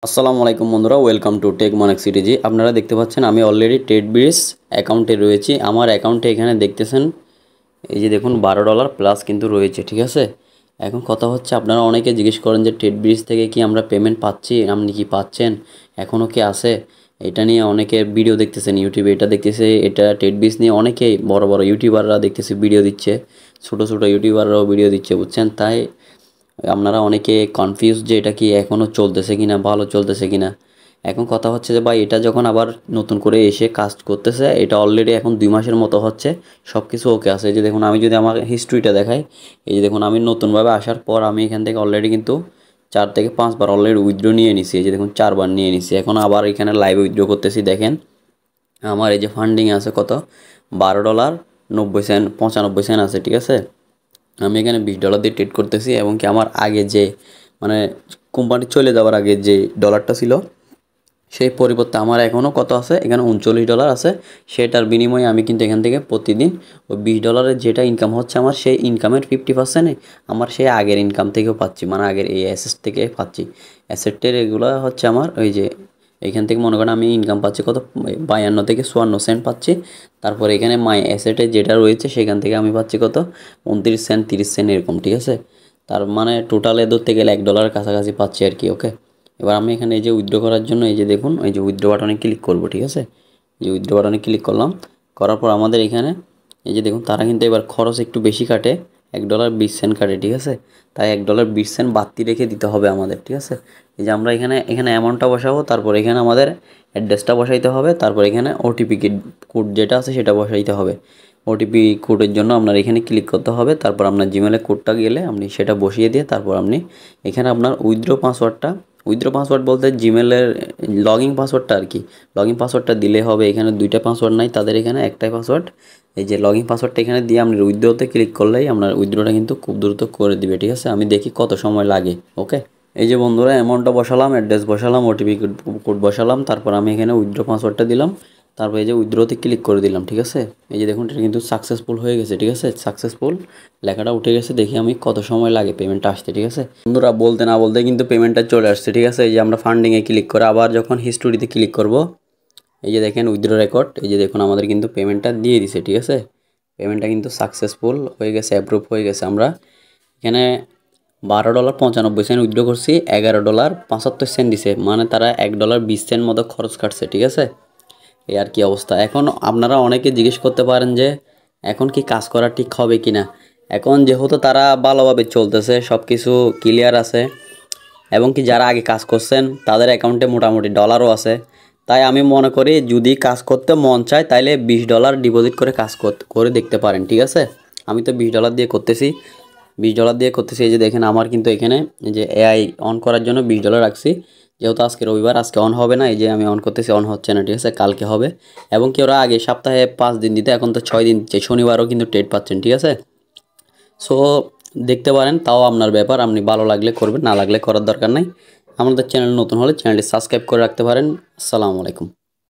আসসালামু আলাইকুম বন্ধুরা, welcome to take Monek CTG. আপনারা দেখতে পাচ্ছেন আমি অলরেডি ট্রেডবিজ অ্যাকাউন্টে রয়েছি। আমার অ্যাকাউন্টে এখানে দেখতেছেন এই যে দেখুন $12 প্লাস কিন্তু রয়েছে, ঠিক আছে। এখন কথা হচ্ছে, আপনারা অনেকে জিজ্ঞেস করেন যে ট্রেডবিজ থেকে কি আমরা পেমেন্ট পাচ্ছি, আপনি কি পাচ্ছেন, এখনও কি আছে? এটা নিয়ে অনেকে ভিডিও দেখতেছেন ইউটিউবে, এটা দেখতেছে, এটা ট্রেডবিজ নিয়ে অনেকেই বড় বড় ইউটিউবাররা দেখতেছে ভিডিও দিচ্ছে, ছোটো ছোটো ইউটিউবাররাও ভিডিও দিচ্ছে, বুঝছেন। তাই আপনারা অনেকে কনফিউজ যে এটা কি এখনও চলতেছে কিনা, ভালো চলতেছে কিনা। এখন কথা হচ্ছে যে ভাই, এটা যখন আবার নতুন করে এসে কাজ করতেছে, এটা অলরেডি এখন 2 মাসের মতো হচ্ছে, সব কিছু ওকে আছে। এই যে দেখুন, আমি যদি আমার হিস্ট্রিটা দেখাই, এই যে দেখুন, আমি নতুনভাবে আসার পর আমি এখান থেকে অলরেডি কিন্তু 4 থেকে 5 বার অলরেডি উইথড্র নিয়ে নিছি। এই যে দেখুন, 4 বার নিয়ে নিছি। এখন আবার এখানে লাইভ উইথড্র করতেছি। দেখেন আমার এই যে ফান্ডিং আছে কত, $12.90 95 আছে, ঠিক আছে। আমি এখানে $20 দিয়ে ট্রেড করতেছি, এবং কি আমার আগে যে মানে কোম্পানি চলে যাওয়ার আগে যে ডলারটা ছিল, সেই পরিবর্তে আমার এখনও কত আছে, এখানে $39 আছে। সেটার বিনিময়ে আমি কিন্তু এখান থেকে প্রতিদিন ওই $20 যেটা ইনকাম হচ্ছে আমার, সেই ইনকামের 50% আমার সেই আগের ইনকাম থেকেও পাচ্ছি, মানে আগের এই অ্যাসেট থেকে পাচ্ছি। অ্যাসেটের এগুলো হচ্ছে আমার ওই যে এখান থেকে মনে করেন আমি ইনকাম পাচ্ছি কত, 52 থেকে 54 সেন্ট পাচ্ছি। তারপর এখানে মাই অ্যাসেটে যেটা রয়েছে সেখান থেকে আমি পাচ্ছি কত, 29 সেন্ট 30 সেন্ট এরকম, ঠিক আছে। তার মানে টোটালে ধরতে গেলে $1 কাছাকাছি পাচ্ছি আর কি, ওকে। এবার আমি এখানে এই যে উইথড্র করার জন্য এই যে দেখুন, এই যে উইথড্র বাটনে ক্লিক করব, ঠিক আছে। যে উইথড্র বাটনে ক্লিক করলাম, করার পর আমাদের এখানে এই যে দেখুন, তারা কিন্তু এবার খরচ একটু বেশি কাটে, $1.20 কাটে, ঠিক আছে। তাই $1.20 বাড়তি রেখে দিতে হবে আমাদের, ঠিক আছে। এই যে আমরা এখানে এখানে অ্যামাউন্টটা বসাবো, তারপর এখানে আমাদের অ্যাড্রেসটা বসাইতে হবে, তারপর এখানে ওটিপি কোড যেটা আছে সেটা বসাইতে হবে। ওটিপি কোডের জন্য আপনার এখানে ক্লিক করতে হবে, তারপর আপনার জিমেলে কোডটা গেলে আপনি সেটা বসিয়ে দিয়ে তারপর আপনি এখানে আপনার উইথড্র পাসওয়ার্ড বলতে জিমেলের লগইন পাসওয়ার্ডটা আর কি, লগইন পাসওয়ার্ডটা দিলে হবে। এখানে 2টা পাসওয়ার্ড নাই তাদের, এখানে একটাই পাসওয়ার্ড। এই যে লগইন পাসওয়ার্ডটা এখানে দিয়ে আপনি উইথড্রোতে ক্লিক করলেই আপনার উইথড্রোটা কিন্তু খুব দ্রুত করে দিবে, ঠিক আছে। আমি দেখি কত সময় লাগে, ওকে। এই যে বন্ধুরা, অ্যামাউন্টটা বসালাম, অ্যাড্রেস বসালাম, ওটিপি কোড বসালাম, তারপর আমি এখানে উইথড্র পাসওয়ার্ডটা দিলাম, তারপর এই যে উইথড্রোতে ক্লিক করে দিলাম, ঠিক আছে। এই যে দেখুন, এটা কিন্তু সাকসেসফুল হয়ে গেছে, ঠিক আছে। সাকসেসফুল লেখাটা উঠে গেছে। দেখি আমি কত সময় লাগে পেমেন্টটা আসতে, ঠিক আছে। বন্ধুরা, বলতে না বলতে কিন্তু পেমেন্টটা চলে আসছে, ঠিক আছে। এই যে আমরা ফান্ডিংয়ে ক্লিক করে আবার যখন হিস্টোরিতে ক্লিক করব, এই যে দেখেন উইথড্র রেকর্ড, এই যে দেখুন আমাদের কিন্তু পেমেন্টটা দিয়ে দিছে, ঠিক আছে। পেমেন্টটা কিন্তু সাকসেসফুল হয়ে গেছে, অ্যাপ্রুভ হয়ে গেছে। আমরা এখানে $12.95 উইথড্র করছি, $11.75 দিছে, মানে তারা $1.20 মতো খরচ কাটছে, ঠিক আছে। এই আর কি অবস্থা। এখন আপনারা অনেকে জিজ্ঞেস করতে পারেন যে এখন কি কাজ করা ঠিক হবে কি না। এখন যেহেতু তারা ভালোভাবে চলতেছে, সব কিছু ক্লিয়ার আছে, এবং কি যারা আগে কাজ করছেন তাদের অ্যাকাউন্টে মোটামুটি ডলারও আছে, তাই আমি মনে করি যদি কাজ করতে মন চায় তাইলে $20 ডিপোজিট করে কাজ করে দেখতে পারেন, ঠিক আছে। আমি তো $20 দিয়ে করতেছি, $20 দিয়ে করতেছি। এই যে দেখেন আমার কিন্তু এখানে এই যে এআই অন করার জন্য $20 রাখছি, যেহেতু আজকে রবিবার, আজকে অন হবে না। এই যে আমি অন করতেছি, অন হচ্ছে না, ঠিক আছে, কালকে হবে। এবং কি ওরা আগে সপ্তাহে 5 দিন দিতে, এখন তো 6 দিন দিচ্ছে, শনিবারও কিন্তু ট্রেড পাচ্ছেন, ঠিক আছে। সো দেখতে পারেন, তাও আপনার ব্যাপার, আপনি ভালো লাগলে করবেন, না লাগলে করার দরকার নাই। আমাদের চ্যানেল নতুন হলে চ্যানেলটি সাবস্ক্রাইব করে রাখতে পারেন। আসসালামু আলাইকুম।